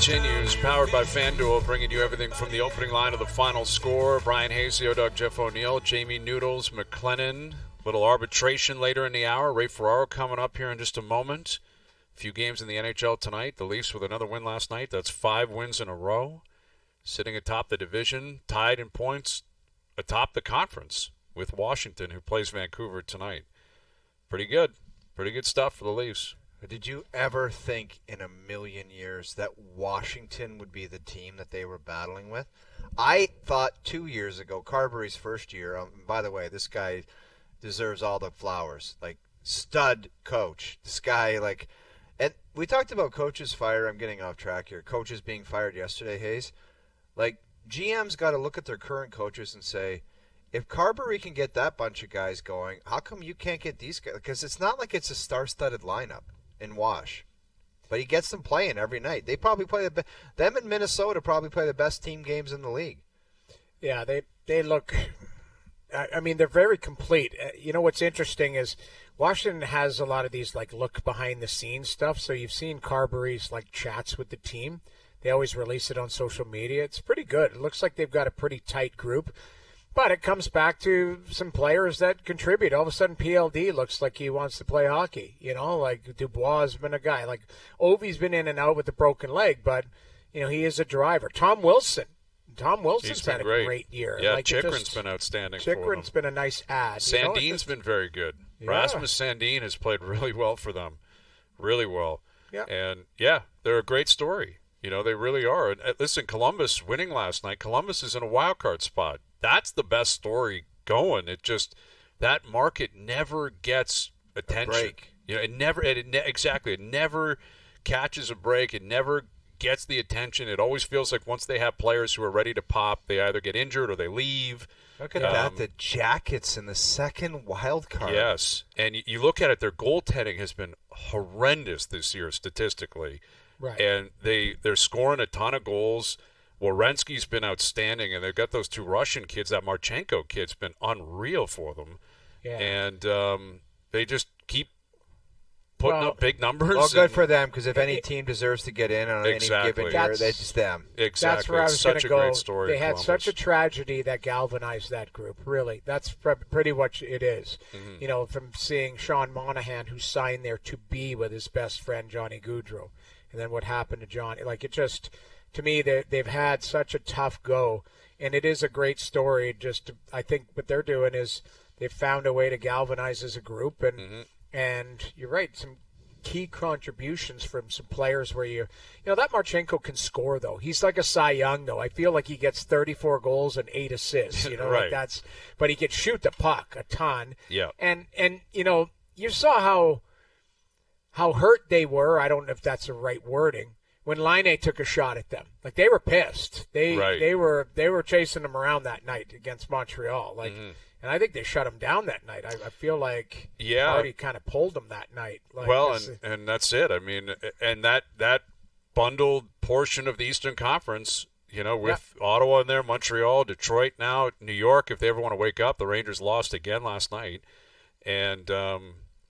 continues, powered by FanDuel, bringing you everything from the opening line to the final score. Bryan Hayes, the O-Dog, Jeff O'Neill, Jamie Noodles, McLennan. Little arbitration later in the hour. Ray Ferraro coming up here in just a moment. A few games in the NHL tonight. The Leafs with another win last night. That's 5 wins in a row. Sitting atop the division, tied in points atop the conference with Washington, who plays Vancouver tonight. Pretty good. Pretty good stuff for the Leafs. Did you ever think in a million years that Washington would be the team that they were battling with? I thought 2 years ago, Carberry's first year, by the way, this guy deserves all the flowers. Like, stud coach. This guy, like, and we talked about coaches fire. I'm getting off track here. Coaches being fired yesterday, Hayes. Like, GM's got to look at their current coaches and say, if Carberry can get that bunch of guys going, how come you can't get these guys? Because it's not like it's a star-studded lineup in Wash. But he gets them playing every night. They probably play them in Minnesota probably play the best team games in the league. Yeah, they look I mean, they're very complete. You know what's interesting is Washington has a lot of these like look behind the scenes stuff. So you've seen Carberry's like chats with the team. They always release it on social media. It's pretty good. It looks like they've got a pretty tight group. But it comes back to some players that contribute. All of a sudden, PLD looks like he wants to play hockey. You know, like Dubois has been a guy. Like Ovi's been in and out with a broken leg, but, you know, he is a driver. Tom Wilson's had a great year. Yeah, like Chikrin's been outstanding for them. Chikrin's been a nice add. Sandin's been very good. Yeah. Rasmus Sandin has played really well for them. Really well. Yeah. And, yeah, they're a great story. You know, they really are. And listen, Columbus winning last night. Columbus is in a wild card spot. That's the best story going. It just, that market never gets attention. A break. You know, it never catches a break. It never gets the attention. It always feels like once they have players who are ready to pop, they either get injured or they leave. Look at that, the Jackets in the second wild card. Yes, and you look at it, their goaltending has been horrendous this year statistically. Right. And they're scoring a ton of goals. Werenski's been outstanding, and they've got those 2 Russian kids. That Marchenko kid's been unreal for them. Yeah. And they just keep putting up big numbers. Well, good for them, because if any team deserves to get in on any given year, it's just them. Exactly. That's where I was going to go. Great story. They had such a tragedy that galvanized that group, really. That's pretty much it is. Mm-hmm. You know, from seeing Sean Monahan, who signed there to be with his best friend, Johnny Gaudreau. And then what happened to Johnny. Like, it just, to me, they've had such a tough go. And it is a great story. I think what they're doing is they've found a way to galvanize as a group. And you're right, some key contributions from some players where you know, that Marchenko can score, though. He's like a Cy Young, though. I feel like he gets 34 goals and 8 assists. You know, right. Like but he can shoot the puck a ton. Yeah. And you know, you saw how hurt they were. I don't know if that's the right wording. When Laine took a shot at them, like they were pissed. They were chasing them around that night against Montreal. Like, and I think they shut them down that night. I feel like Hardy kind of pulled them that night. Like, well, and that's it. I mean, and that bundled portion of the Eastern Conference, you know, with Ottawa in there, Montreal, Detroit now, New York. If they ever want to wake up, the Rangers lost again last night, and.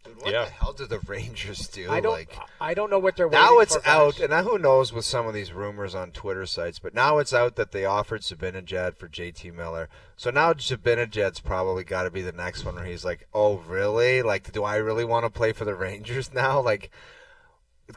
Dude, what the hell did the Rangers do? I don't know what they're waiting now it's for, out, guys. and now who knows with some of these rumors on Twitter sites, but now it's out that they offered Zibanejad for JT Miller. So now Zibanejad's probably got to be the next one where he's like, oh, really? Like, do I really want to play for the Rangers now? Like,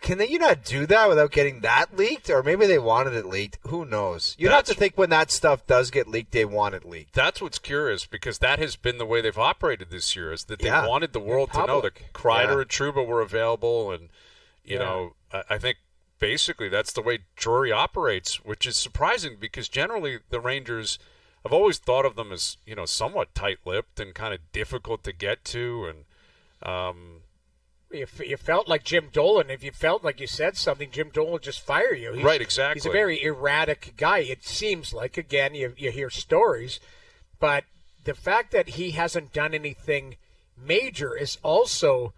can you not do that without getting that leaked? Or maybe they wanted it leaked. Who knows? You'd have to think when that stuff does get leaked, they want it leaked. That's what's curious, because that has been the way they've operated this year, is that they wanted the world to know that Kreider and Trouba were available. And, you know, I think basically that's the way Drury operates, which is surprising because generally the Rangers, I've always thought of them as, you know, somewhat tight-lipped and kind of difficult to get to. And, you felt like Jim Dolan. If you felt like you said something, Jim Dolan would just fire you. Right, exactly. He's a very erratic guy, it seems like. Again, you hear stories. But the fact that he hasn't done anything major is also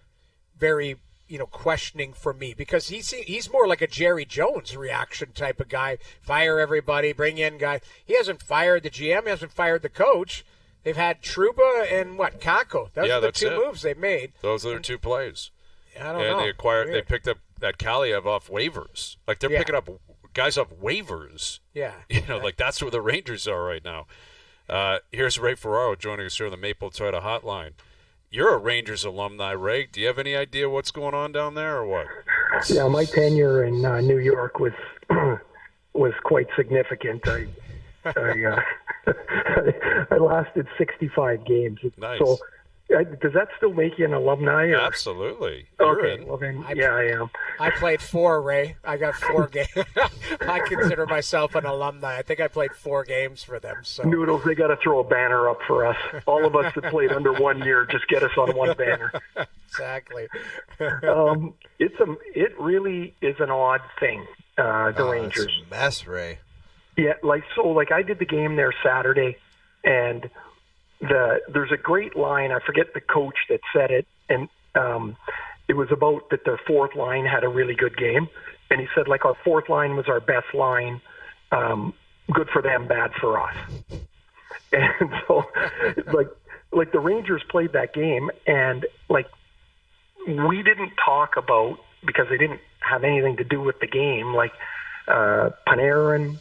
very, you know, questioning for me, because he's more like a Jerry Jones reaction type of guy. Fire everybody, bring in guys. He hasn't fired the GM. He hasn't fired the coach. They've had Trouba and Kako. Those are the two moves they made. Those are their 2 plays. I don't know. And they picked up that Kaliev off waivers. Like, they're picking up guys off waivers. Yeah. Like that's where the Rangers are right now. Here's Ray Ferraro joining us here on the Maple Toyota Hotline. You're a Rangers alumni, Ray. Do you have any idea what's going on down there or what? Yeah, my tenure in New York was was quite significant. I I lasted 65 games. Nice. So, does that still make you an alumni? Or? Absolutely. You're Okay. in. Well, then, I am. I played 4, Ray. I got 4 games. I consider myself an alumni. I think I played 4 games for them. So Noodles, they got to throw a banner up for us. All of us that played under 1 year, just get us on one banner. Exactly. It really is an odd thing. The Rangers. It's a mess, Ray. Yeah, like I did the game there Saturday, and there's a great line. I forget the coach that said it, and it was about that their fourth line had a really good game, and he said like our fourth line was our best line. Good for them, bad for us. And so, like the Rangers played that game, and like we didn't talk about, because they didn't have anything to do with the game. Like Panarin.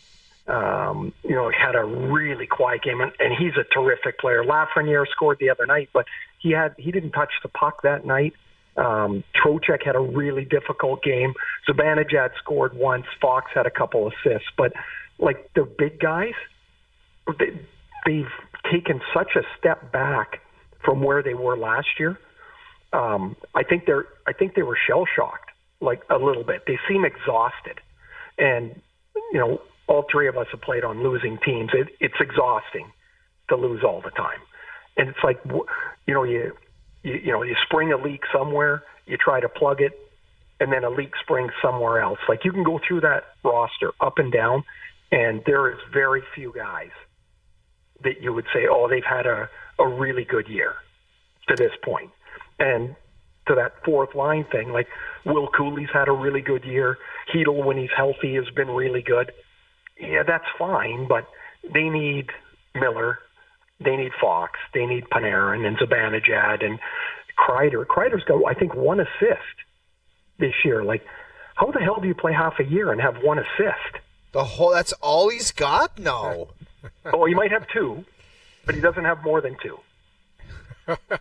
Had a really quiet game, and he's a terrific player. Lafreniere scored the other night, but he didn't touch the puck that night. Trocheck had a really difficult game. Zibanejad scored once. Fox had a couple assists, but like the big guys, they've taken such a step back from where they were last year. I think they were shell shocked, like a little bit. They seem exhausted, and all three of us have played on losing teams. It's exhausting to lose all the time. And it's like, you spring a leak somewhere, you try to plug it, and then a leak springs somewhere else. Like you can go through that roster up and down, and there is very few guys that you would say, oh, they've had a really good year to this point. And to that fourth line thing, like Will Cooley's had a really good year. Hedl, when he's healthy, has been really good. Yeah, that's fine, but they need Miller, they need Fox, they need Panarin and Zibanejad and Kreider. Kreider's got, I think, 1 assist this year. Like, how the hell do you play half a year and have 1 assist? That's all he's got? No. Oh, he might have 2, but he doesn't have more than 2.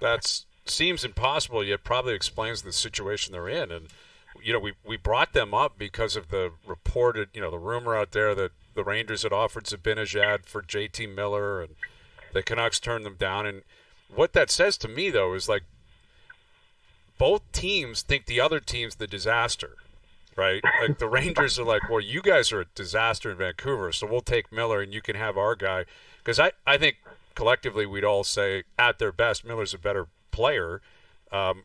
That seems impossible, yet probably explains the situation they're in. And, we brought them up because of the reported, the rumor out there that the Rangers had offered Zibanejad for JT Miller, and the Canucks turned them down. And what that says to me, though, is like both teams think the other team's the disaster, right? Like the Rangers are like, well, you guys are a disaster in Vancouver, so we'll take Miller and you can have our guy. Because I think collectively we'd all say at their best, Miller's a better player,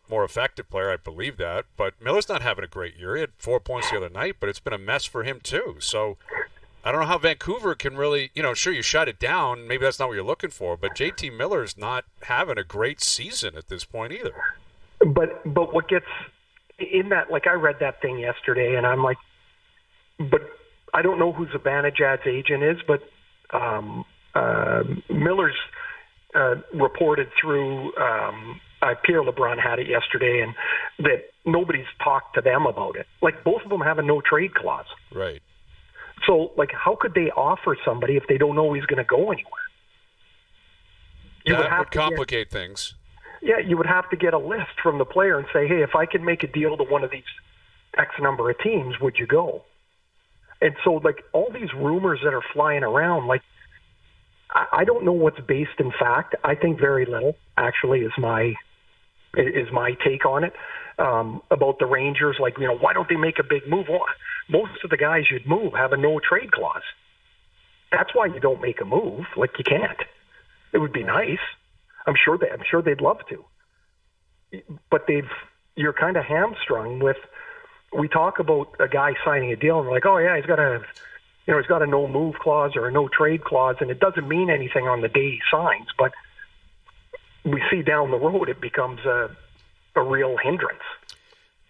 more effective player. I believe that. But Miller's not having a great year. He had 4 points the other night, but it's been a mess for him too. So I don't know how Vancouver can really, sure, you shut it down. Maybe that's not what you're looking for. But JT Miller's not having a great season at this point either. But what gets in that, like I read that thing yesterday, and I'm like, but I don't know who Zibanejad's agent is, but Miller's reported through Pierre LeBrun had it yesterday, and that nobody's talked to them about it. Like both of them have a no trade clause. Right. So, like, how could they offer somebody if they don't know he's going to go anywhere? That would complicate things. Yeah, you would have to get a list from the player and say, hey, if I can make a deal to one of these X number of teams, would you go? And so, like, all these rumors that are flying around, like, I don't know what's based in fact. I think very little, actually, is my take on it. About the Rangers, like, why don't they make a big move? Well, most of the guys you'd move have a no trade clause. That's why you don't make a move. Like, you can't. It would be nice. I'm sure they'd love to. But you're kind of hamstrung with. We talk about a guy signing a deal and we're like, oh yeah, he's got a no move clause or a no trade clause, and it doesn't mean anything on the day he signs. But we see down the road it becomes a real hindrance.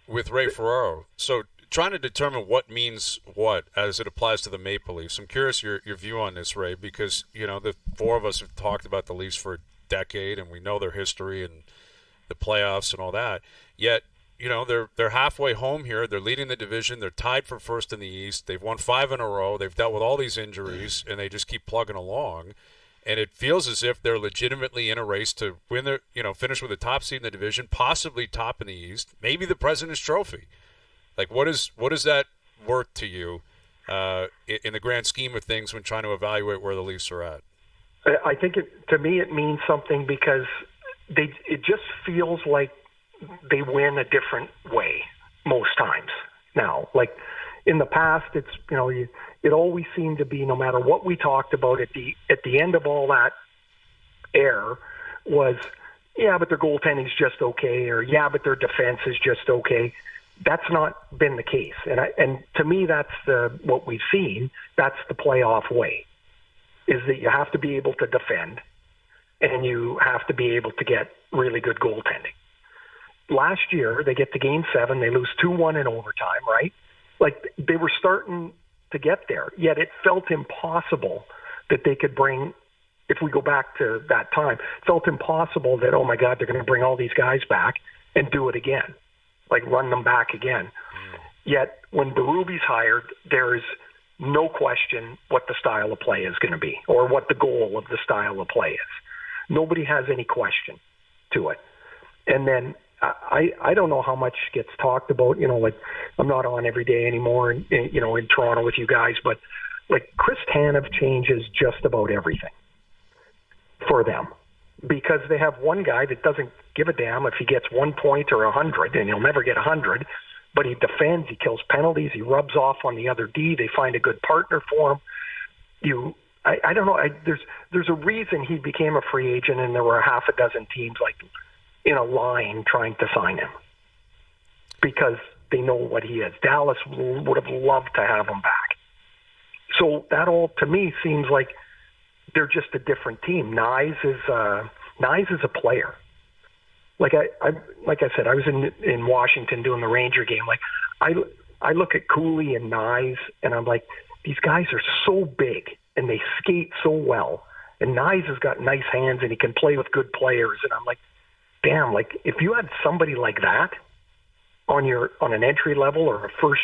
With Ray Ferraro, so trying to determine what means what as it applies to the Maple Leafs. I'm curious your view on this, Ray, because the 4 of us have talked about the Leafs for a decade, and we know their history and the playoffs and all that. Yet they're halfway home here. They're leading the division. They're tied for first in the East. They've won 5 in a row. They've dealt with all these injuries, and they just keep plugging along. And it feels as if they're legitimately in a race to win their, finish with the top seed in the division, possibly top in the East, maybe the President's Trophy. Like, what is that worth to you in the grand scheme of things when trying to evaluate where the Leafs are at? I think to me it means something because it just feels like they win a different way most times now. Like in the past, it's it always seemed to be, no matter what we talked about at the end of all that air, was but their goaltending's just okay, or but their defense is just okay. That's not been the case, and to me, that's what we've seen. That's the playoff way, is that you have to be able to defend, and you have to be able to get really good goaltending. Last year, they get to Game 7, they lose 2-1 in overtime, right? Like, they were starting to get there, yet it felt impossible that they could bring, if we go back to that time, it felt impossible that, oh my God, they're going to bring all these guys back and do it again, like run them back again. Yet, when Berube's hired, there's no question what the style of play is going to be, or what the goal of the style of play is. Nobody has any question to it. And then I don't know how much gets talked about, like, I'm not on every day anymore in Toronto with you guys, but like Chris Tanev changes just about everything for them, because they have one guy that doesn't give a damn if he gets 1 point or 100, and he'll never get 100, but he defends, he kills penalties, he rubs off on the other D, they find a good partner for him. I don't know, there's a reason he became a free agent, and there were half a dozen teams like in a line trying to sign him, because they know what he is. Dallas would have loved to have him back. So that all, to me, seems like they're just a different team. Nyes is a player. Like I said, I was in Washington doing the Ranger game. Like, I look at Cooley and Nyes, and I'm like, these guys are so big and they skate so well. And Nyes has got nice hands and he can play with good players. And I'm like, damn, like if you had somebody like that on an entry level or a first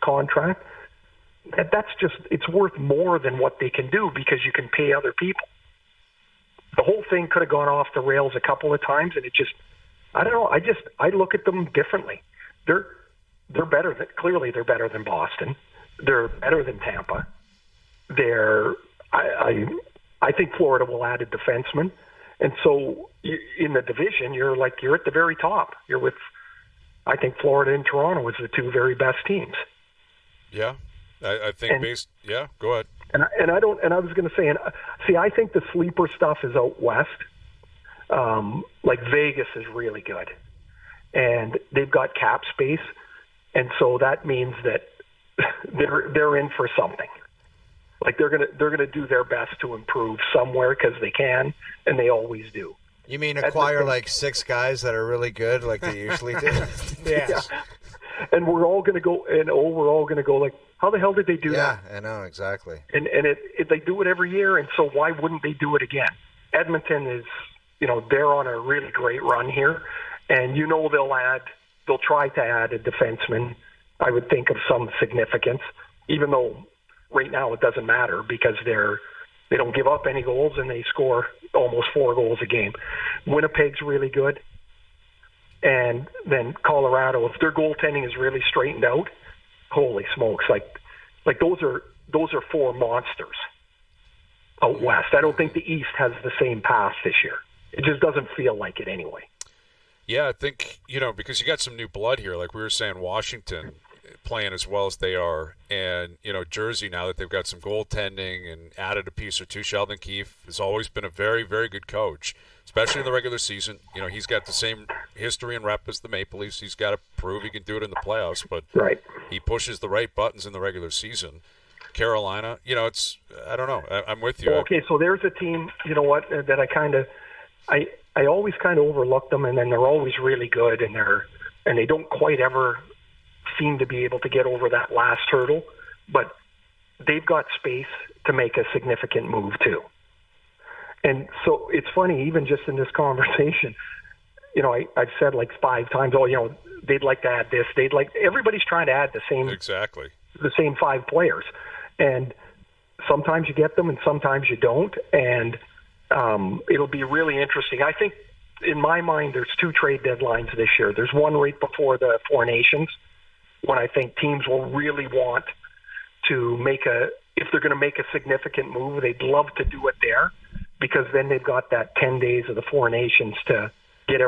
contract, that's just, it's worth more than what they can do, because you can pay other people. The whole thing could have gone off the rails a couple of times, and it just, I don't know. I look at them differently. They're better clearly they're better than Boston. They're better than Tampa. I think Florida will add a defenseman. And so in the division, you're at the very top. You're with, I think, Florida and Toronto is the two very best teams. Yeah, I think go ahead. And I was going to say, I think the sleeper stuff is out west. Like Vegas is really good, and they've got cap space, and so that means that they're in for something. Like they're gonna do their best to improve somewhere, because they can, and they always do. You mean acquire like 6 guys that are really good, like they usually do? Yes. Yeah. And we're all gonna go, like, how the hell did they do that? Yeah, I know, exactly. And they do it every year, and so why wouldn't they do it again? Edmonton is, they're on a really great run here, and they'll try to add a defenseman, I would think, of some significance, even though right now it doesn't matter, because they don't give up any goals and they score almost 4 goals a game. Winnipeg's really good. And then Colorado, if their goaltending is really straightened out, holy smokes, like those are 4 monsters out west. I don't think the East has the same path this year. It just doesn't feel like it anyway. Yeah, I think, because you got some new blood here, like we were saying, Washington playing as well as they are, and Jersey, now that they've got some goaltending and added a piece or two. Sheldon Keefe has always been a very, very good coach, especially in the regular season. He's got the same history and rep as the Maple Leafs. He's got to prove he can do it in the playoffs, but right. He pushes the right buttons in the regular season. Carolina, it's, I don't know. I'm with you. Okay, so there's a team, that I always kind of overlook them, and then they're always really good, and they don't quite ever seem to be able to get over that last hurdle, but they've got space to make a significant move too. And so it's funny, even just in this conversation, I've said like 5 times, they'd like to add this. Everybody's trying to add the same 5 players. And sometimes you get them and sometimes you don't. And it'll be really interesting. I think, in my mind, there's 2 trade deadlines this year. There's one right before the Four Nations, when I think teams will really want to if they're going to make a significant move, they'd love to do it there, because then they've got that 10 days of the Four Nations to get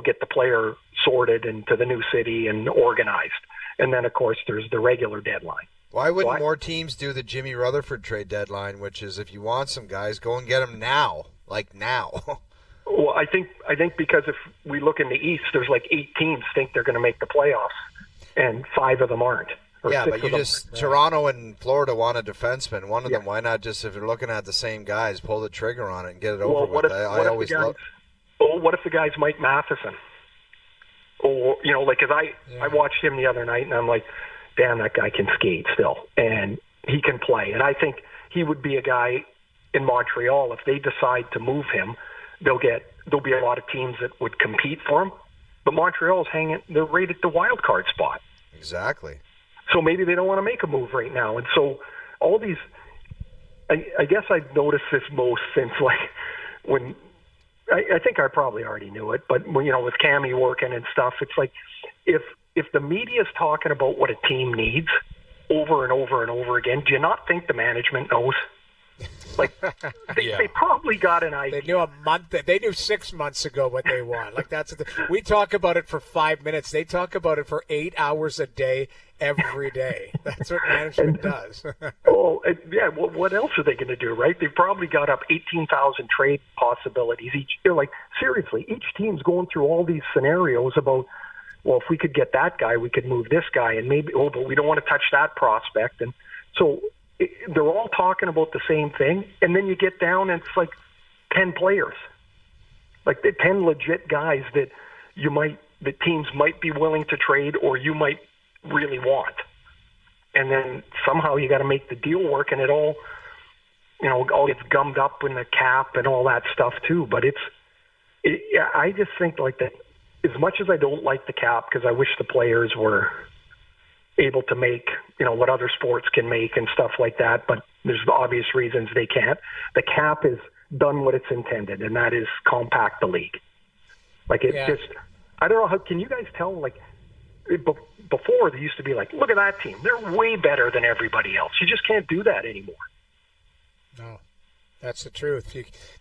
get the player sorted into the new city and organized. And then, of course, there's the regular deadline. Why wouldn't more teams do the Jimmy Rutherford trade deadline, which is, if you want some guys, go and get them now, like now? Well, I think because if we look in the East, there's like 8 teams think they're going to make the playoffs, and 5 of them aren't. Yeah, but Toronto and Florida want a defenseman. One of them, why not just, if you're looking at the same guys, pull the trigger on it and get it over with? What if the guy's Mike Matheson? Or, because I watched him the other night, and I'm like, damn, that guy can skate still, and he can play. And I think he would be a guy in Montreal, if they decide to move him, there'll be a lot of teams that would compete for him. But Montreal's they're right at the wild card spot. Exactly. So maybe they don't want to make a move right now. And so all these, I guess I've noticed this most since when, I think I probably already knew it, but when, with Cammy working and stuff, it's like, if the media's talking about what a team needs over and over and over again, do you not think the management knows? Like, they probably got an idea. They knew 6 months ago what they want. Like, we talk about it for 5 minutes. They talk about it for 8 hours a day, every day. That's what management does. What else are they going to do, right? They've probably got up 18,000 trade possibilities each. Seriously, each team's going through all these scenarios about, well, if we could get that guy, we could move this guy, and maybe, but we don't want to touch that prospect. And so they're all talking about the same thing, and then you get down and it's like 10 players, like the 10 legit guys that teams might be willing to trade, or you might really want. And then somehow you got to make the deal work, and it all gets gummed up in the cap and all that stuff too. But I just think like that, as much as I don't like the cap, because I wish the players were able to make, what other sports can make and stuff like that, but there's obvious reasons they can't. The cap has done what it's intended, and that is compact the league. I don't know how, can you guys tell, before they used to be like, look at that team, they're way better than everybody else. You just can't do that anymore. No, that's the truth.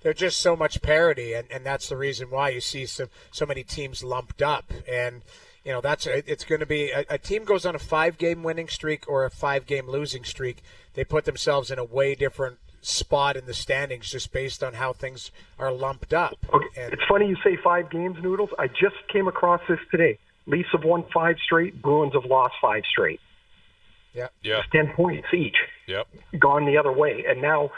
There's just so much parity, and that's the reason why you see so many teams lumped up. And it's going to be a team goes on a 5-game winning streak or a 5-game losing streak. They put themselves in a way different spot in the standings just based on how things are lumped up. Okay. It's funny you say 5 games, Noodles. I just came across this today. Leafs have won 5 straight. Bruins have lost 5 straight. Yeah. It's 10 points each. Yep. Gone the other way. And now,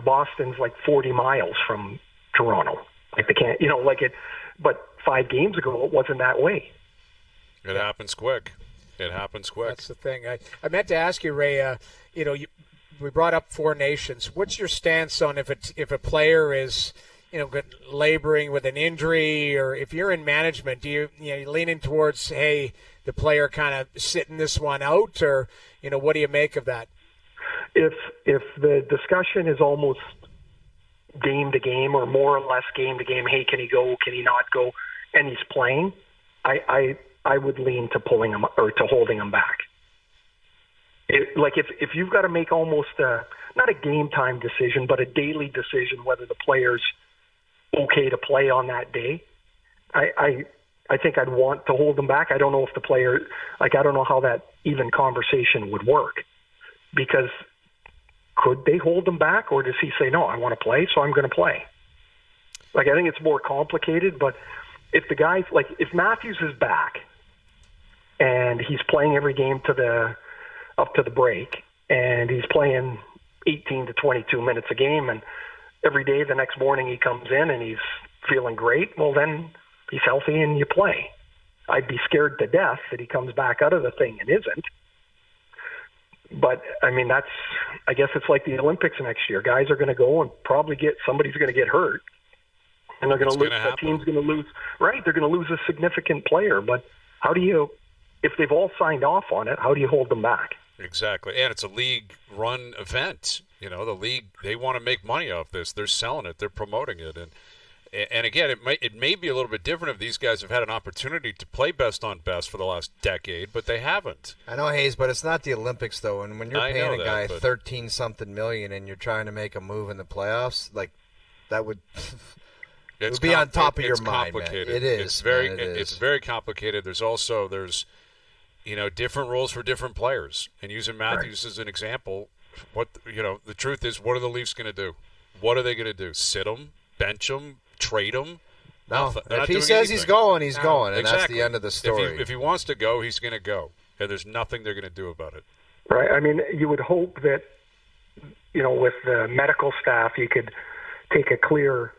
Boston's like 40 miles from Toronto. Like they can't, but 5 games ago it wasn't that way. It happens quick. That's the thing. I meant to ask you, Ray. We brought up Four Nations. What's your stance on if a player is, laboring with an injury, or if you're in management, do you leaning towards, hey, the player kind of sitting this one out, or what do you make of that? If the discussion is almost game to game, or more or less game to game, hey, can he go? Can he not go? And he's playing, I would lean to pulling him or to holding him back. If you've got to make almost not a game time decision, but a daily decision whether the player's okay to play on that day, I think I'd want to hold them back. I don't know if the player, I don't know how that even conversation would work, because could they hold him back, or does he say, no, I want to play, so I'm going to play? I think it's more complicated, but if the guy's if Matthews is back and he's playing every game up to the break, and he's playing 18 to 22 minutes a game, and every day the next morning he comes in and he's feeling great, well, then he's healthy and you play. I'd be scared to death that he comes back out of the thing and isn't. But, I guess it's like the Olympics next year. Guys are going to go and probably somebody's going to get hurt. and they're going to lose. The team's going to lose. Right, they're going to lose a significant player. But how do you, if they've all signed off on it, how do you hold them back? Exactly, and it's a league-run event. You know, the league, they want to make money off this. They're selling it. They're promoting it, and again, it may be a little bit different if these guys have had an opportunity to play best on best for the last decade, but they haven't. I know, Hayes, but it's not the Olympics though. And when you're paying a guy 13-something million and you're trying to make a move in the playoffs, like that would. It would be on top of your mind, man. It is. It's very complicated. There's different rules for different players. And using Matthews as an example, the truth is, what are the Leafs going to do? What are they going to do? Sit him, bench him, trade him? No. If he says he's going, he's going, and exactly. That's the end of the story. If he wants to go, he's going to go, and there's nothing they're going to do about it. Right. I mean, you would hope that with the medical staff, you could take a clear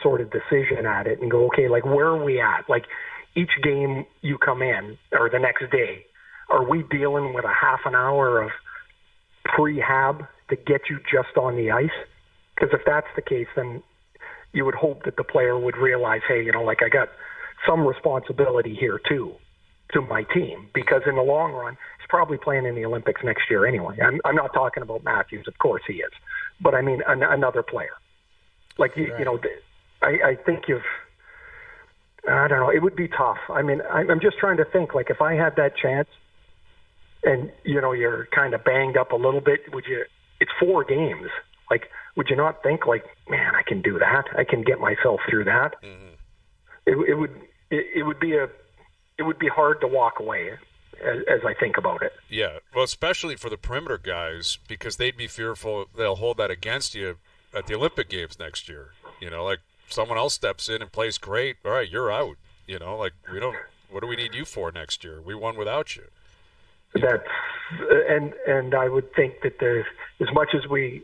sort of decision at it and go, okay, like where are we at? Like each game you come in or the next day, are we dealing with a half an hour of prehab to get you just on the ice? Because if that's the case, then you would hope that the player would realize, hey, I got some responsibility here too to my team, because in the long run, he's probably playing in the Olympics next year anyway. I'm not talking about Matthews, of course he is, but I mean another player. Like I think I don't know. It would be tough. I mean, I'm just trying to think. Like, if I had that chance, and you're kind of banged up a little bit, would you? It's 4 games. Like, would you not think, like, man, I can do that. I can get myself through that. Mm-hmm. It would be hard to walk away as I think about it. Yeah, well, especially for the perimeter guys, because they'd be fearful they'll hold that against you at the Olympic Games next year. Like. Someone else steps in and plays great. All right, you're out. Like we don't. What do we need you for next year? We won without you. That's and I would think that as much as we,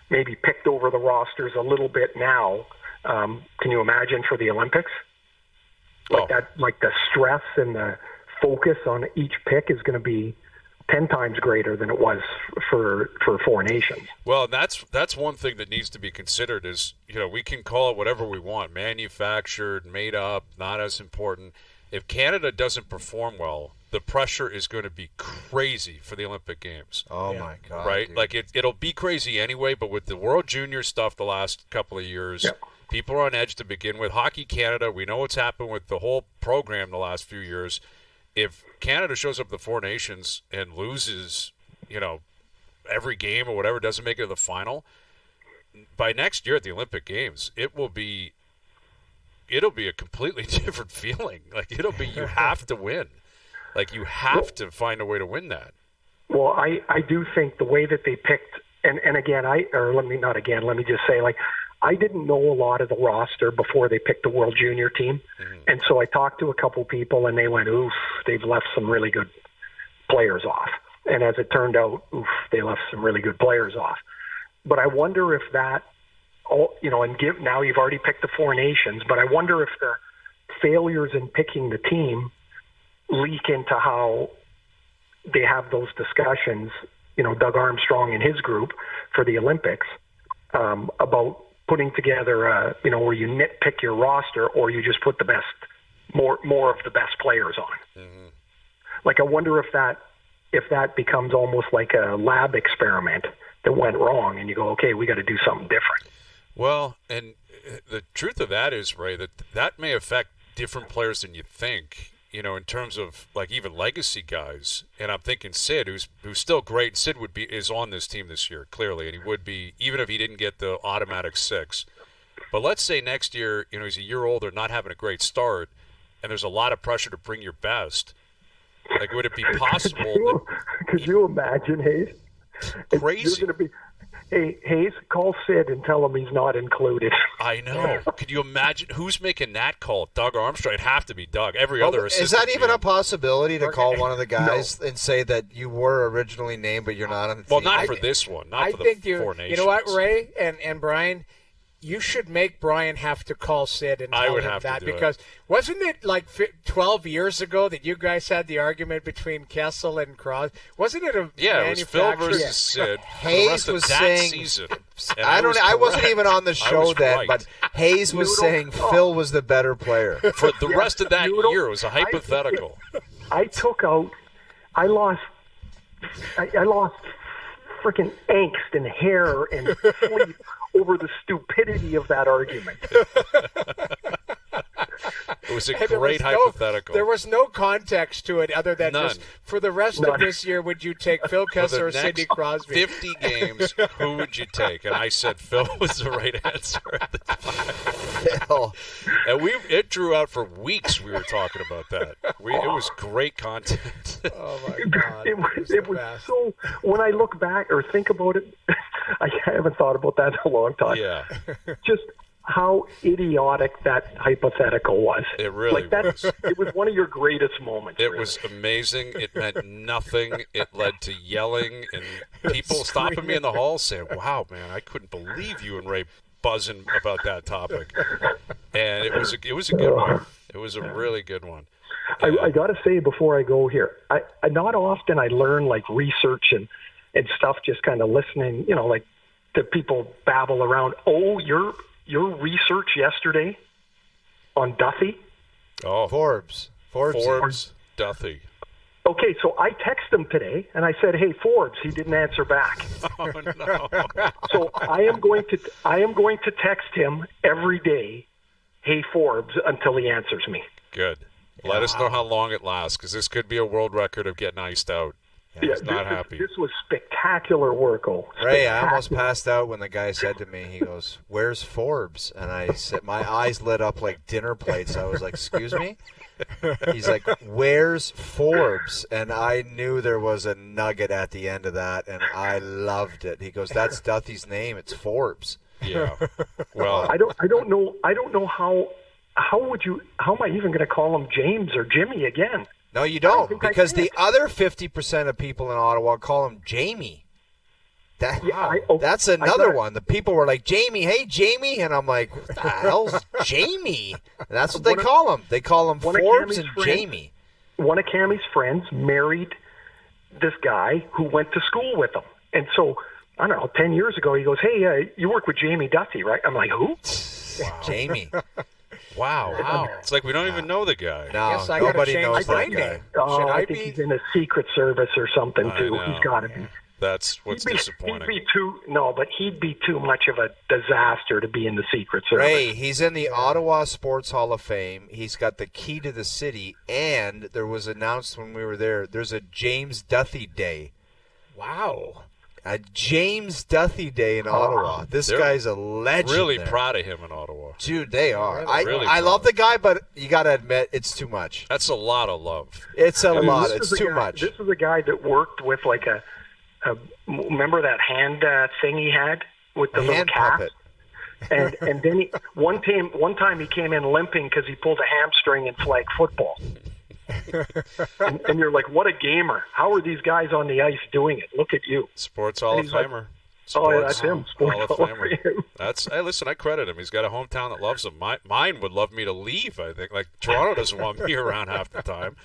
maybe picked over the rosters a little bit now. Can you imagine for the Olympics? Like the stress and the focus on each pick is going to be 10 times greater than it was for 4 nations. Well, that's one thing that needs to be considered is, we can call it whatever we want, manufactured, made up, not as important. If Canada doesn't perform well, the pressure is going to be crazy for the Olympic Games. Oh, my God. Right? Dude. Like, it'll be crazy anyway, but with the World Junior stuff the last couple of years, people are on edge to begin with. Hockey Canada, we know what's happened with the whole program the last few years. If Canada shows up at the 4 Nations and loses, every game or whatever, doesn't make it to the final, by next year at the Olympic Games, it'll be a completely different feeling. Like, it'll be you have to win. Like, you have to find a way to win that. Well, I do think the way that they picked, and again, let me just say, like, I didn't know a lot of the roster before they picked the World Junior team. Mm-hmm. And so I talked to a couple people, and they went, oof, they've left some really good players off. And as it turned out, oof, they left some really good players off. But I wonder if that, now you've already picked the 4 nations, but I wonder if the failures in picking the team leak into how they have those discussions, Doug Armstrong and his group for the Olympics, about putting together, where you nitpick your roster or you just put the best, more of the best players on. Mm-hmm. Like, I wonder if that becomes almost like a lab experiment that went wrong, and you go, okay, we got to do something different. Well, and the truth of that is, Ray, that may affect different players than you think. In terms of like even legacy guys, and I'm thinking Sid, who's still great. Sid is on this team this year, clearly, and he would be even if he didn't get the automatic 6. But let's say next year, he's a year older, not having a great start, and there's a lot of pressure to bring your best. Like, would it be possible? Could you imagine, Hayes? Crazy. You're going to be. Hey, Hayes, call Sid and tell him he's not included. I know. Could you imagine who's making that call? Doug Armstrong? It'd have to be Doug. Every other assistant. Is that even a possibility to call one of the guys and say that you were originally named but you're not on the team? Well, not for this one. Not for the 4 nations. You know what, Ray and Brian? You should make Bryan have to call Sid and I tell would him have to that, do it. because wasn't it like 12 years ago that you guys had the argument between Kessel and Crosby? Wasn't it a Yeah, it was Phil manufactured- versus Sid. For the Hayes rest of was that saying- season. And I wasn't correct. even on the I show was then, right. but Hayes was saying Phil was the better player. For the rest of that Noodle, year, it was a hypothetical. I lost freaking angst and hair and sleep over the stupidity of that argument. It was a And there great was no- hypothetical. There was no context to it other than None. just for the rest of this year, would you take Phil For the Kessler or next Sidney Crosby? 50 games, who would you take? And I said Phil was the right answer at the time. Phil. And it drew out for weeks. We were talking about that. It was great content. Oh my God! It was the best. so. When I look back or think about it, I haven't thought about that in a long time. Yeah, Just how idiotic that hypothetical was. it really was. It was one of your greatest moments. It really. was amazing. It meant nothing. It led to yelling and people stopping me in the hall saying, "Wow, man, I couldn't believe you and Ray buzzing about that topic." And it was a good one. It was a really good one. I got to say before I go here, I not often I learn like research and stuff just kind of listening, like the people babble around. Oh, your research yesterday on Duthie? Oh, Forbes. Duthie. Okay, so I texted him today and I said, "Hey, Forbes," he didn't answer back. Oh no. So I am going to text him every day, "Hey, Forbes," until he answers me. Good. Let us know how long it lasts, because this could be a world record of getting iced out. He's not happy. This was spectacular work, Ray, I almost passed out when the guy said to me, he goes, "Where's Forbes?" And I said, my eyes lit up like dinner plates. I was like, "Excuse me?" He's like, "Where's Forbes?" And I knew there was a nugget at the end of that, and I loved it. He goes, "That's Duthie's name. It's Forbes." Yeah. Well, I don't know how am I even going to call him James or Jimmy again? No, you don't, think I because can. the other 50% of people in Ottawa call him Jamie. That's another one. The people were like, "Jamie, hey, Jamie." And I'm like, "What the hell's Jamie?" And that's what they call him. They call him one of Forbes Cammie's and friends- Jamie. One of Cammie's friends married this guy who went to school with him. And so, I don't know, 10 years ago, he goes, "Hey, you work with Jamie Duthie, right?" I'm like, "Who?" Jamie. wow. It's like we don't even know the guy. No, Yes, I gotta nobody change knows my that guy. name. Oh, Should I I think be? he's in the Secret Service or something, I too. know. He's got to be. That's what's disappointing. He'd be too much of a disaster to be in the Secret Service. Ray, he's in the Ottawa Sports Hall of Fame. He's got the key to the city, and there was announced when we were there, there's a James Duthie Day. Wow. A James Duthie Day in Ottawa. This They're guy's a legend. Really there. proud of him in Ottawa. Dude, they are. Really I love proud. the guy, but you got to admit, it's too much. That's a lot of love. It's a lot. This It's is a too guy- much. This is a guy that worked with like a remember that hand thing he had with the A little hand cast? puppet. And then one time he came in limping because he pulled a hamstring in flag football. and you're like, what a gamer! How are these guys on the ice doing it? Look at you. Sports Hall of He's like, Famer. Oh, yeah, Sports that's him. Hall of Sports Hall of Famer. Fame. Hey, listen, I credit him. He's got a hometown that loves him. Mine would love me to leave, I think. Like, Toronto doesn't want me around half the time.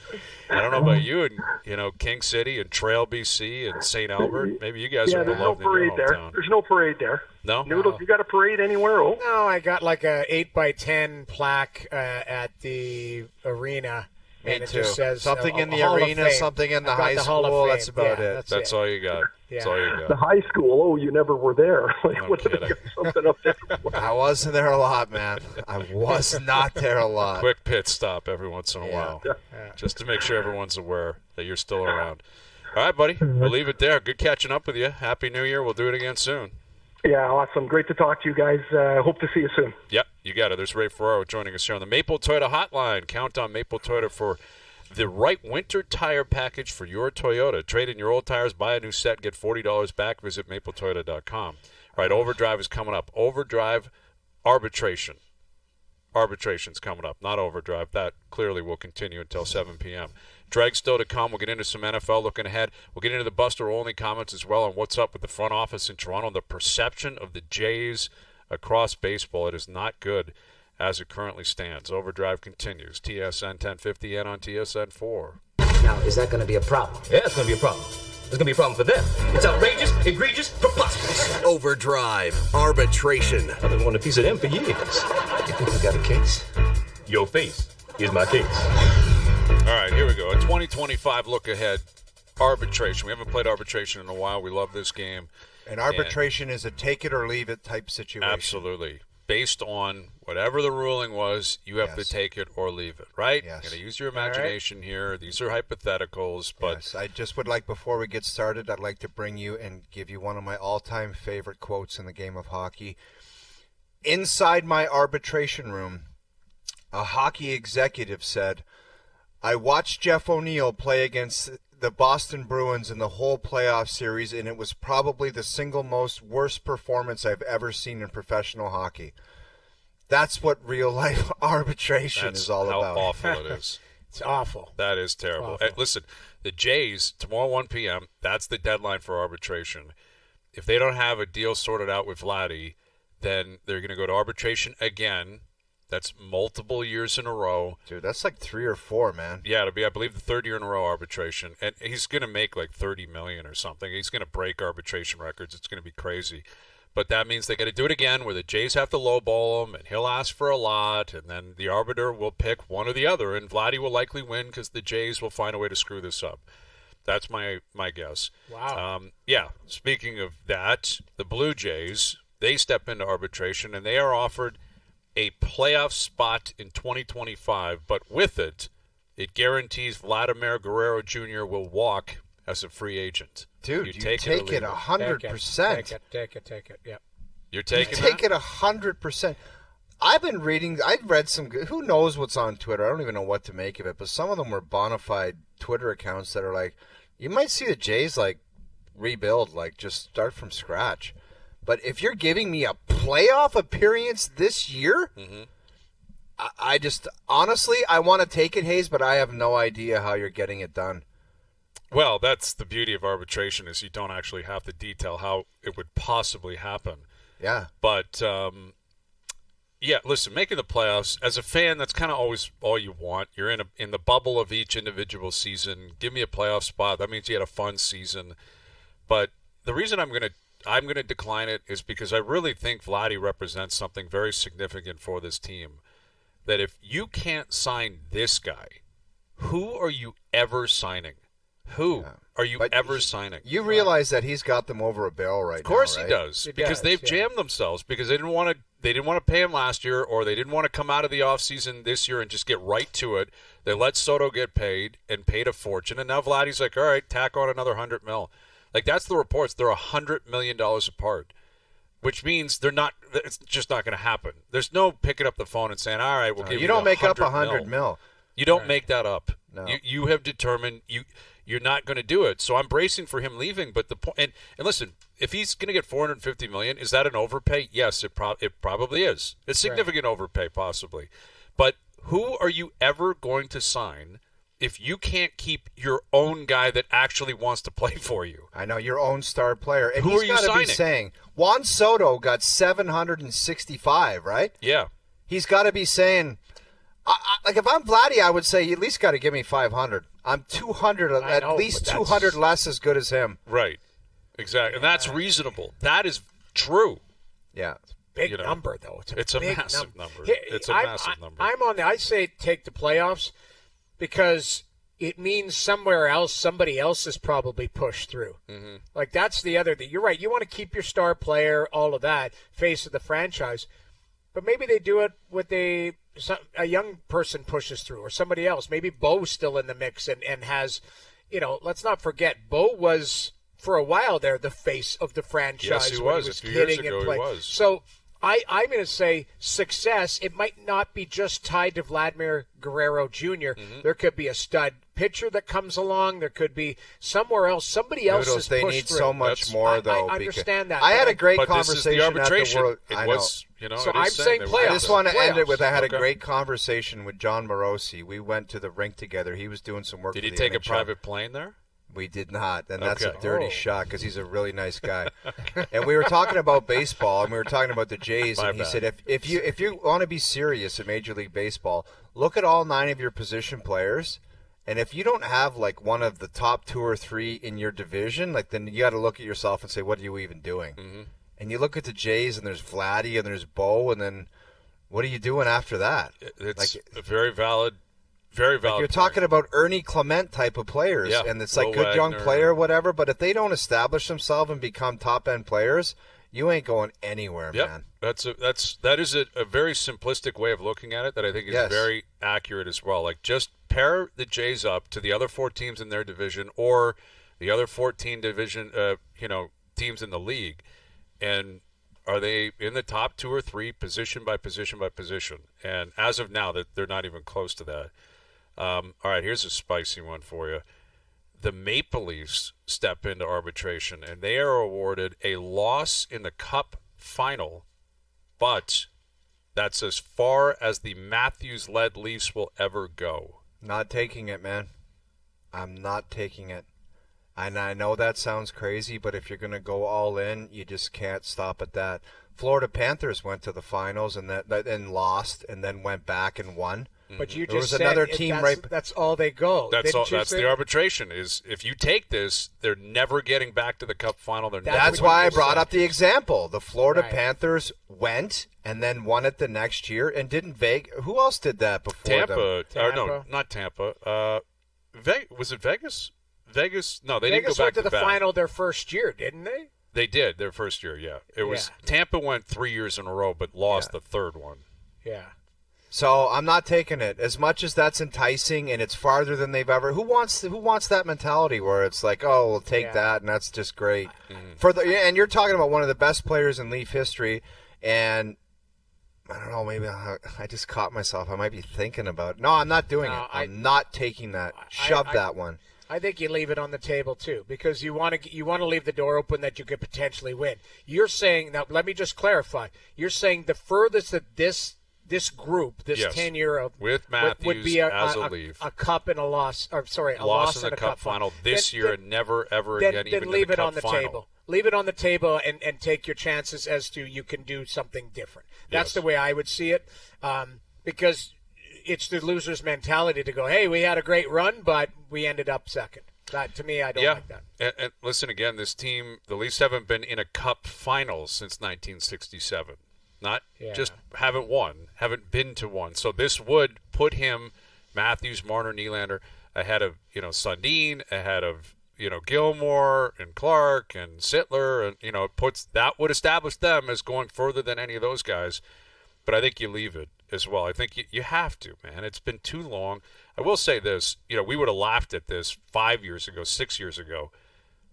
I don't know about you and, King City and Trail, BC and St. Albert. Maybe you guys Yeah, are there's no beloved in parade your there. hometown. There's no parade there. No? Noodles, you got a parade anywhere? Oh, No, I got like a 8x10 plaque at the arena. Me and it too. just says Something in the Hall of arena, Fame. something in the I've got high the Hall of school. Fame. That's about Yeah, it. That's it. all you got. That's Yeah. all you the got. high school. Oh, you never were there. Like, No what did they kidding. got something up there? I wasn't there a lot, man. I was not there a lot. Quick pit stop every once in a while, Yeah. just to make sure everyone's aware that you're still around. All right, buddy. We'll leave it there. Good catching up with you. Happy New Year. We'll do it again soon. Yeah, awesome. Great to talk to you guys. Hope to see you soon. Yep, you got it. There's Ray Ferraro joining us here on the Maple Toyota Hotline. Count on Maple Toyota for the right winter tire package for your Toyota. Trade in your old tires, buy a new set, get $40 back. Visit mapletoyota.com. All right, OverDrive is coming up. OverDrive Arbitration. Arbitration's coming up, not OverDrive. That clearly will continue until 7 p.m. Dregs still to come. We'll get into some NFL looking ahead. We'll get into the Buster Olney comments as well on what's up with the front office in Toronto, the perception of the Jays across baseball. It is not good as it currently stands. Overdrive continues. TSN 1050 and on TSN 4. Now, is that going to be a problem? Yeah, it's going to be a problem. It's going to be a problem for them. It's outrageous, egregious, preposterous. OverDrive Arbitration. I've been wanting a piece of them for years. You think you got a case? Your face is my case. All right, here we go. A 2025 look ahead. Arbitration. We haven't played arbitration in a while. We love this game. And arbitration is a take it or leave it type situation. Absolutely. Based on whatever the ruling was, you have to take it or leave it, right? Yes. You're going to use your imagination here. These are hypotheticals. But yes, I just would like, before we get started, I'd like to bring you and give you one of my all-time favorite quotes in the game of hockey. Inside my arbitration room, a hockey executive said, I watched Jeff O'Neill play against the Boston Bruins in the whole playoff series, and it was probably the single most worst performance I've ever seen in professional hockey. That's what real-life arbitration is all about. How awful it is. It's awful. That is terrible. Hey, listen, the Jays, tomorrow 1 p.m., that's the deadline for arbitration. If they don't have a deal sorted out with Vladdy, then they're going to go to arbitration again. That's multiple years in a row. Dude, that's like 3 or 4, man. Yeah, it'll be, I believe, the third year in a row arbitration. And he's going to make like $30 million or something. He's going to break arbitration records. It's going to be crazy. But that means they got to do it again where the Jays have to lowball him, and he'll ask for a lot, and then the arbiter will pick one or the other, and Vladdy will likely win because the Jays will find a way to screw this up. That's my guess. Wow. Yeah, speaking of that, the Blue Jays, they step into arbitration, and they are offered a playoff spot in 2025, but with it, it guarantees Vladimir Guerrero Jr. will walk as a free agent. Dude, you take it 100%. Take it, yeah. You're taking Take it 100%. I've been reading, I've read some, who knows what's on Twitter? I don't even know what to make of it, but some of them were bona fide Twitter accounts that are like, you might see the Jays like rebuild, like just start from scratch. But if you're giving me a playoff appearance this year, I just, honestly, I want to take it, Hayes, but I have no idea how you're getting it done. Well, that's the beauty of arbitration is you don't actually have to detail how it would possibly happen. Yeah. But, yeah, listen, making the playoffs, as a fan, that's kind of always all you want. You're in the bubble of each individual season. Give me a playoff spot. That means you had a fun season. But the reason I'm going to decline it is because I really think Vladdy represents something very significant for this team. That if you can't sign this guy, who are you ever signing? Who are you ever signing? You realize that he's got them over a barrel right now, Of course right? he does, because they've jammed themselves because they didn't want to pay him last year, or they didn't want to come out of the offseason this year and just get right to it. They let Soto get paid and paid a fortune, and now Vladdy's like, all right, tack on another $100 million. Like, that's the reports. They're $100 million apart, which means they're not. It's just not going to happen. There's no picking up the phone and saying, all right, we'll give you. You don't make up $100 million. You don't make that up. No. You have determined you're not going to do it. So I'm bracing for him leaving. But the point, and listen, if he's going to get $450 million, is that an overpay? Yes, it probably is. It's significant overpay, possibly. But who are you ever going to sign if you can't keep your own guy that actually wants to play for you? I know, your own star player. And Who he's are you got to be signing? saying, Juan Soto got 765, right? Yeah. He's got to be saying, like if I'm Vladdy, I would say you at least got to give me 500. I'm 200, at least 200 less as good as him. Right. Exactly. And that's reasonable. That is true. Yeah. Big number, though. It's a big massive number. Here, It's a massive number. I'm on I say take the playoffs because it means somewhere else, somebody else is probably pushed through. Mm-hmm. Like, that's the other thing. You're right. You want to keep your star player, all of that, face of the franchise. But maybe they do it with a young person pushes through or somebody else. Maybe Bo's still in the mix and has, let's not forget, Bo was, for a while there, the face of the franchise. Yes, he was. A few years ago, he was. So I'm going to say success, it might not be just tied to Vladimir Guerrero Jr. Mm-hmm. There could be a stud pitcher that comes along. There could be somewhere else. Somebody else is They pushed need through. so much more, though. I understand that. I had a great but conversation this is the arbitration. at the World. It I was, know. So it is I'm saying they were- playoffs. I just want to end it with I had Okay. a great conversation with John Morosi. We went to the rink together. He was doing some work. Did for he the take a NHL. private plane there? We did not, and that's Okay. a dirty shot because he's a really nice guy. And we were talking about baseball, and we were talking about the Jays, My and he bad. said if you want to be serious in Major League Baseball, look at all 9 of your position players, and if you don't have like one of the top 2 or 3 in your division, like then you got to look at yourself and say, what are you even doing? Mm-hmm. And you look at the Jays, and there's Vladdy, and there's Bo, and then what are you doing after that? It's like, a very valid. Very valid. You're talking about Ernie Clement type of players, Yeah. and it's like Will good young Wagner. player, whatever. But if they don't establish themselves and become top end players, you ain't going anywhere, Yep. man. That is a very simplistic way of looking at it that I think is Yes. very accurate as well. Like just pair the Jays up to the other 4 teams in their division or the other 14 division teams in the league, and are they in the top 2 or 3 position by position by position? And as of now, they're not even close to that. All right, here's a spicy one for you. The Maple Leafs step into arbitration, and they are awarded a loss in the Cup final, but that's as far as the Matthews-led Leafs will ever go. Not taking it, man. I'm not taking it. And I know that sounds crazy, but if you're going to go all in, you just can't stop at that. Florida Panthers went to the finals and lost, and then went back and won. But you There just was said another team that's all they go. That's Didn't all. you That's say? the arbitration. Is if you take this, they're never getting back to the Cup final. That's why I brought up the example. The Florida Right. Panthers went and then won it the next year, and didn't Vegas. Who else did that before them? Tampa. Or no, Tampa. not Tampa. Was it Vegas? Vegas? No, they Vegas didn't go back went to the back. final their first year, didn't they? They did their first year. Yeah, it was Yeah. Tampa went 3 years in a row, but lost the third one. Yeah. So I'm not taking it. As much as that's enticing and it's farther than they've ever. Who wants that mentality where it's like, oh, we'll take Yeah. that and that's just great. And you're talking about one of the best players in Leaf history, and I don't know, maybe I just caught myself. I might be thinking about it. No, I'm not doing No, it. I'm not taking that. Shove that one. I think you leave it on the table too, because you want to leave the door open that you could potentially win. You're saying now. Let me just clarify. You're saying the furthest that this group, this Yes. tenure of With would Matthews be as a Leaf. a cup and a loss. Or sorry, a Loss loss in the Cup final this Then- year then- and never ever then, again then even leave in the it Cup on the final. table. Leave it on the table and take your chances as to you can do something different. That's Yes. the way I would see it, because it's the loser's mentality to go, hey, we had a great run, but we ended up second. That, to me, I don't like that. And listen again, this team, the Leafs haven't been in a Cup final since 1967. Not just haven't won, haven't been to one. So this would put him, Matthews, Marner, Nylander, ahead of Sundin, ahead of Gilmore and Clark and Sittler, and that would establish them as going further than any of those guys. But I think you leave it as well. I think you have to, man. It's been too long. I will say this, we would have laughed at this 5 years ago, 6 years ago.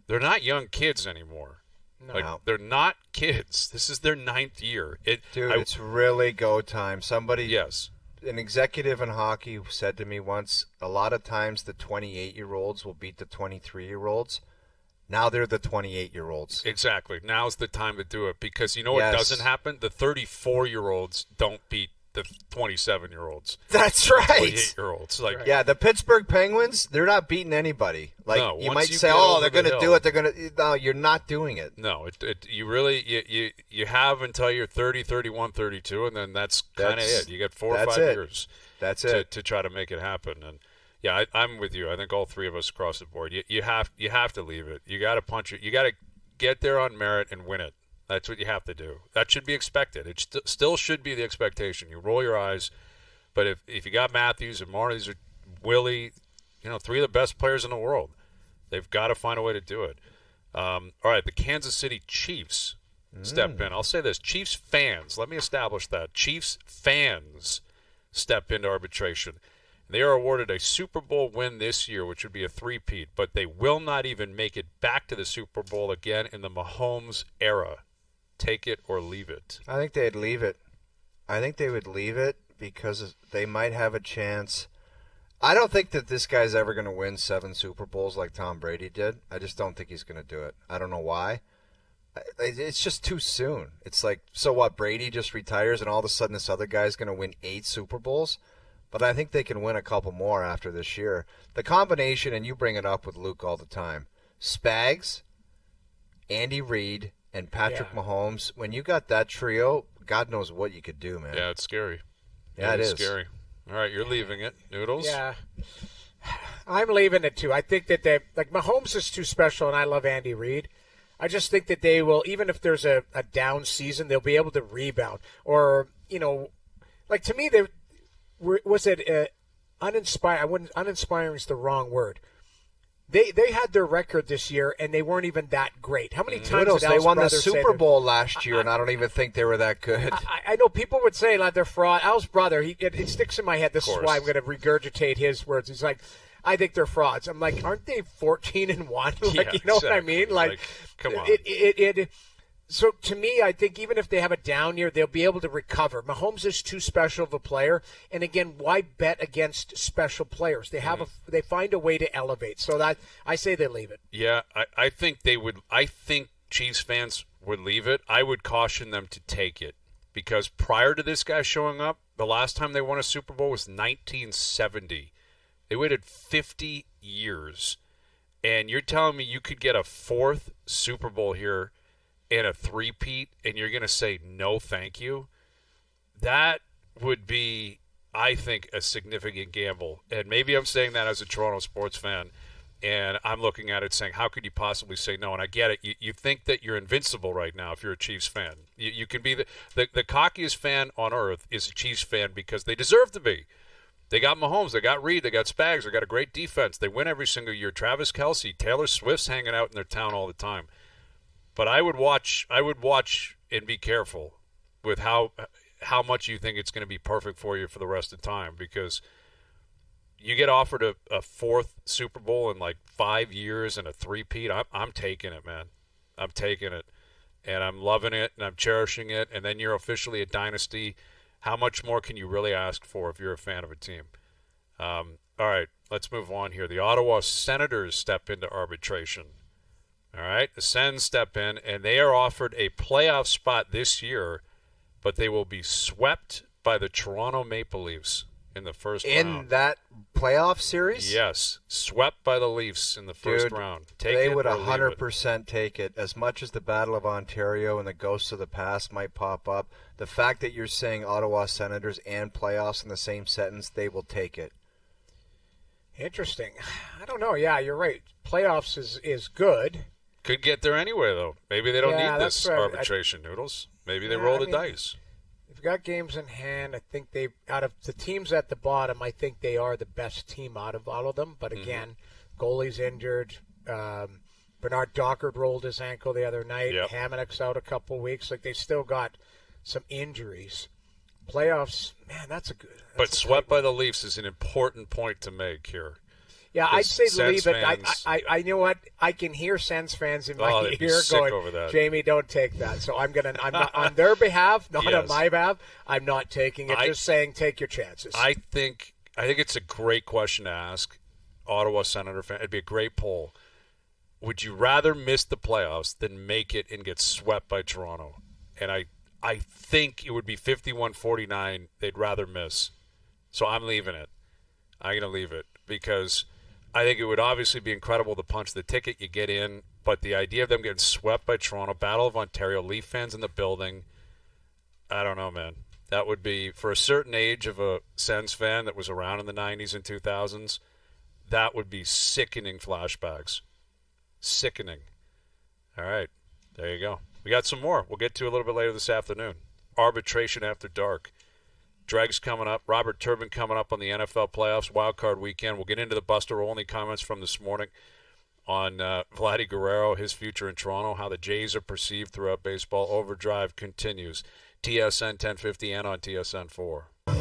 They're not young kids anymore. No. They're not kids. This is their 9th year. It's really go time. Somebody, Yes. an executive in hockey said to me once, a lot of times the 28-year-olds will beat the 23-year-olds. Now they're the 28-year-olds. Exactly. Now's the time to do it because you know what Yes. doesn't happen? The 34-year-olds don't beat the 27-year-olds. That's right. 28-year-olds. Yeah, the Pittsburgh Penguins, they're not beating anybody. Like No, you once might you say, get oh, over they're the going to do hill. it. They're going to. No, you're not doing it. No, you really you have until you're 30, 31, 32, and then that's kind of That's- it. You get 4 or that's 5 it. years That's to it. try to make it happen. And yeah, I'm with you. I think all three of us across the board. You have to leave it. You got to punch it. You got to get there on merit and win it. That's what you have to do. That should be expected. It still should be the expectation. You roll your eyes, but if you got Matthews and Marner, these are Willie, 3 of the best players in the world. They've got to find a way to do it. All right, the Kansas City Chiefs step in. I'll say this. Chiefs fans, let me establish that. Chiefs fans step into arbitration. They are awarded a Super Bowl win this year, which would be a three-peat, but they will not even make it back to the Super Bowl again in the Mahomes era. Take it or leave it. I think they'd leave it. I think they would leave it because they might have a chance. I don't think that this guy's ever going to win 7 Super Bowls like Tom Brady did. I just don't think he's going to do it. I don't know why. It's just too soon. It's like, so what, Brady just retires and all of a sudden this other guy's going to win 8 Super Bowls? but I think they can win a couple more after this year. The combination, and you bring it up with Luke all the time, Spags, Andy Reid, and Patrick Mahomes, when you got that trio, God knows what you could do, man. Yeah, it's scary. Yeah, it is. Scary. All right, you're leaving it. Noodles? Yeah. I'm leaving it, too. I think that Mahomes is too special, and I love Andy Reid. I just think that they will, even if there's a down season, they'll be able to rebound. Or, to me, uninspiring is the wrong word. They had their record this year, and they weren't even that great. How many times did they Al's won the brother say Super Bowl last year, and I don't even think they were that good. I know people would say like they're fraud. Al's brother, it sticks in my head. This is why I'm going to regurgitate his words. He's like, I think they're frauds. I'm like, aren't they 14-1? What I mean? Like come on. So to me, I think even if they have a down year, they'll be able to recover. Mahomes is too special of a player, and again, why bet against special players? They have they find a way to elevate. So that I say they leave it. Yeah, I think they would. I think Chiefs fans would leave it. I would caution them to take it because prior to this guy showing up, the last time they won a Super Bowl was 1970. They waited 50 years, and you're telling me you could get a fourth Super Bowl here and a three-peat, and you're going to say no thank you? That would be, I think, a significant gamble. And maybe I'm saying that as a Toronto sports fan, and I'm looking at it saying, how could you possibly say no? And I get it. You think that you're invincible right now if you're a Chiefs fan. You can be the cockiest fan on earth is a Chiefs fan because they deserve to be. They got Mahomes, they got Reed, they got Spags, they got a great defense. They win every single year. Travis Kelce, Taylor Swift's hanging out in their town all the time. But I would watch and be careful with how much you think it's going to be perfect for you for the rest of the time because you get offered a fourth Super Bowl in like 5 years and a three-peat. I'm taking it, man. I'm taking it, and I'm loving it, and I'm cherishing it. And then you're officially a dynasty. How much more can you really ask for if you're a fan of a team? All right, let's move on here. The Ottawa Senators step into arbitration. All right, the Sens step in, and they are offered a playoff spot this year, but they will be swept by the Toronto Maple Leafs in the first round. In that playoff series? Yes, swept by the Leafs in the first round. They would 100% take it. As much as the Battle of Ontario and the ghosts of the past might pop up, the fact that you're saying Ottawa Senators and playoffs in the same sentence, they will take it. Interesting. I don't know. Yeah, you're right. Playoffs is good. Could get there anyway, though. Maybe they don't need this arbitration, Noodles. Maybe they roll the dice. They've got games in hand. I think out of the teams at the bottom, I think they are the best team out of all of them. But again, goalie's injured. Bernard Dockard rolled his ankle the other night. Yep. Hamonick's out a couple weeks. Like they still got some injuries. Playoffs, man, that's a good. But swept by the Leafs is an important point to make here. Yeah, I'd say Sens leave it. fans, I know what I can hear Sens fans in my they'd be ear sick going, over that. Jamie, don't take that. So I'm not, on their behalf, not Yes. on my behalf. I'm not taking it. Just saying, take your chances. I think it's a great question to ask Ottawa Senator fan. It'd be a great poll. Would you rather miss the playoffs than make it and get swept by Toronto? And I think it would be 51-49. They'd rather miss. So I'm leaving it. I'm going to leave it because I think it would obviously be incredible to punch the ticket, you get in, but the idea of them getting swept by Toronto, Battle of Ontario, Leaf fans in the building, I don't know, man. That would be, for a certain age of a Sens fan that was around in the 90s and 2000s, that would be sickening flashbacks. Sickening. All right, there you go. We got some more. We'll get to a little bit later this afternoon. Arbitration after dark. Dregs coming up. Robert Turbin coming up on the NFL playoffs, wildcard weekend. We'll get into the Buster-only comments from this morning on Vladdy Guerrero, his future in Toronto, how the Jays are perceived throughout baseball. OverDrive continues. TSN 1050 and on TSN 4. All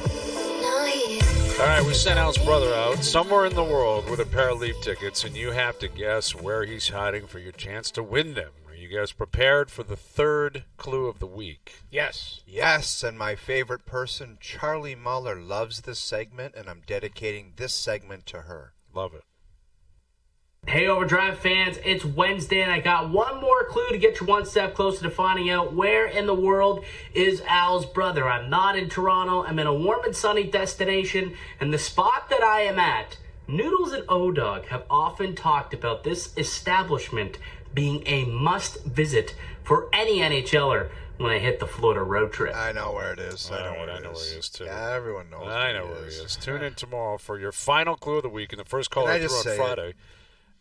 right, we sent Al's brother out somewhere in the world with a pair of Leaf tickets, and you have to guess where he's hiding for your chance to win them. You guys prepared for the third clue of the week? Yes. Yes, and my favorite person, Charlie Muller, loves this segment, and I'm dedicating this segment to her. Love it. Hey, OverDrive fans, it's Wednesday, and I got one more clue to get you one step closer to finding out where in the world is Al's brother. I'm not in Toronto. I'm in a warm and sunny destination, and the spot that I am at, Noodles and O-Dog have often talked about this establishment being a must-visit for any NHLer when I hit the Florida road trip. I know where it is. I know where he is, too. Yeah, everyone knows I know where he is. Tune in tomorrow for your final clue of the week and the first caller through on Friday.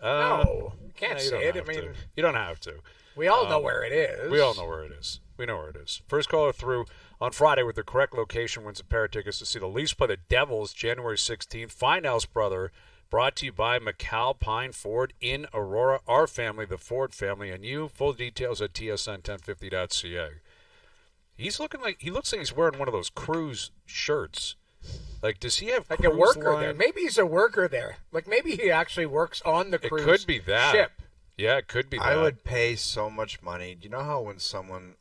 No, you can't you say don't it. I have mean, to. You don't have to. we all know where it is. We all know where it is. We know where it is. First caller through on Friday with the correct location wins a pair of tickets to see the Leafs play the Devils January 16th. Find Al's brother. Brought to you by McAlpine Ford in Aurora. Our family, the Ford family, and you. Full details at tsn1050.ca. He looks like he's wearing one of those cruise shirts. Like, does he have like cruise a worker line? there? Maybe he's a worker there. Like maybe he actually works on the cruise. It could be that ship. Yeah, it could be that. I would pay so much money. Do you know how when someone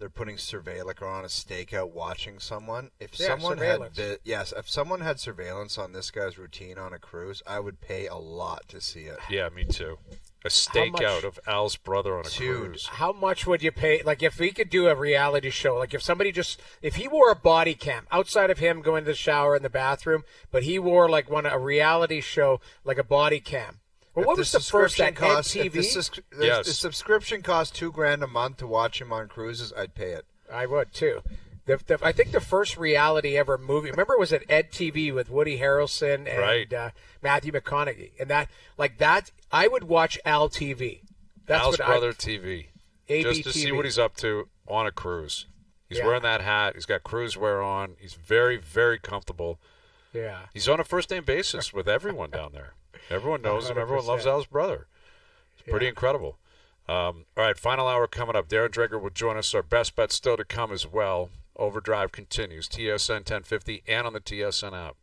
they're putting surveillance or on a stakeout watching someone? If someone surveillance. if someone had surveillance on this guy's routine on a cruise, I would pay a lot to see it. Yeah, me too. A stakeout of Al's brother on a cruise. How much would you pay? Like, if we could do a reality show, like if he wore a body cam outside of him going to the shower in the bathroom, but he wore like a reality show, like a body cam. Well, what was the first that TV? Yes. The subscription cost $2,000 a month to watch him on cruises. I'd pay it. I would too. I think the first reality ever movie, remember, was at Ed TV with Woody Harrelson and Matthew McConaughey, and that I would watch Al TV. That's Al's what brother TV, just to ABTV. see what he's up to on a cruise. He's wearing that hat. He's got cruise wear on. He's very, very comfortable. Yeah, he's on a first-name basis with everyone down there. Everyone knows him. Everyone loves Al's brother. It's pretty incredible. All right, final hour coming up. Darren Dreger will join us. Our best bet still to come as well. OverDrive continues. TSN 1050 and on the TSN app.